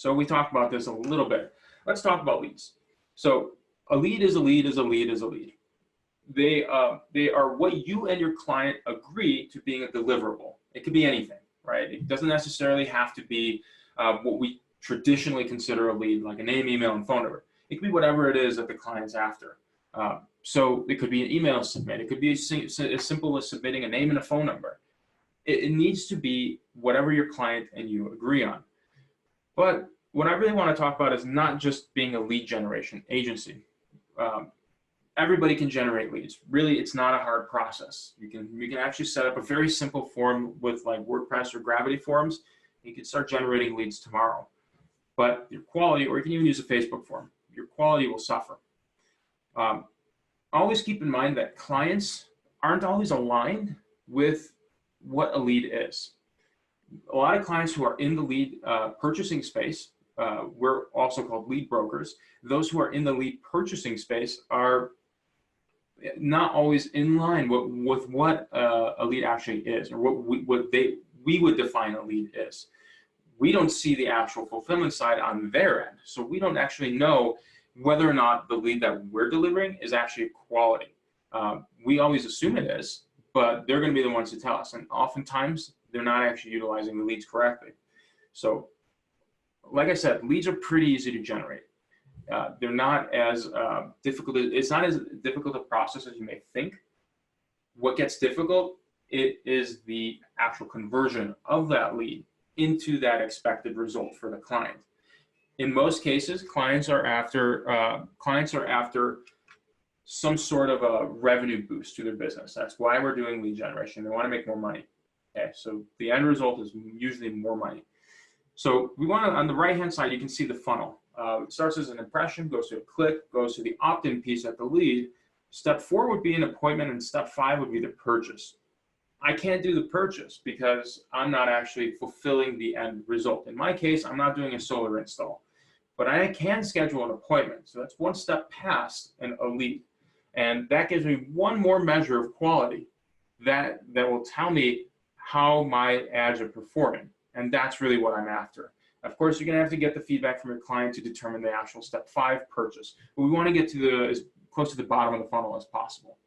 So we talked about this a little bit. Let's talk about leads. So a lead is a lead is a lead is a lead. They are what you and your client agree to being a deliverable. It could be anything, right? It doesn't necessarily have to be what we traditionally consider a lead, like a name, email, and phone number. It could be whatever it is that the client's after. So it could be an email submit. It could be as simple as submitting a name and a phone number. It needs to be whatever your client and you agree on. But what I really want to talk about is not just being a lead generation agency. Everybody can generate leads. Really, it's not a hard process. You can actually set up a very simple form with like WordPress or Gravity forms. You can start generating leads tomorrow. But your quality, or you can even use a Facebook form, your quality will suffer. Always keep in mind that clients aren't always aligned with what a lead is. A lot of clients who are in the lead purchasing space, we're also called lead brokers. Those who are in the lead purchasing space are not always in line with what a lead actually is, or what we would define a lead is. We don't see the actual fulfillment side on their end, so we don't actually know whether or not the lead that we're delivering is actually quality. We always assume it is, but they're going to be the ones to tell us, and oftentimes they're not actually utilizing the leads correctly. So, like I said, leads are pretty easy to generate. They're not as difficult. It's not as difficult a process as you may think. What gets difficult, it is the actual conversion of that lead into that expected result for the client. In most cases, clients are after some sort of a revenue boost to their business. That's why we're doing lead generation. They want to make more money. Okay, so the end result is usually more money. So we want to, on the right-hand side, you can see the funnel. It starts as an impression, goes to a click, goes to the opt-in piece at the lead. Step 4 would be an appointment, and step 5 would be the purchase. I can't do the purchase because I'm not actually fulfilling the end result. In my case, I'm not doing a solar install, but I can schedule an appointment. So that's one step past a lead. And that gives me one more measure of quality that will tell me how my ads are performing. And that's really what I'm after. Of course, you're going to have to get the feedback from your client to determine the actual step 5 purchase. But we want to get to as close to the bottom of the funnel as possible.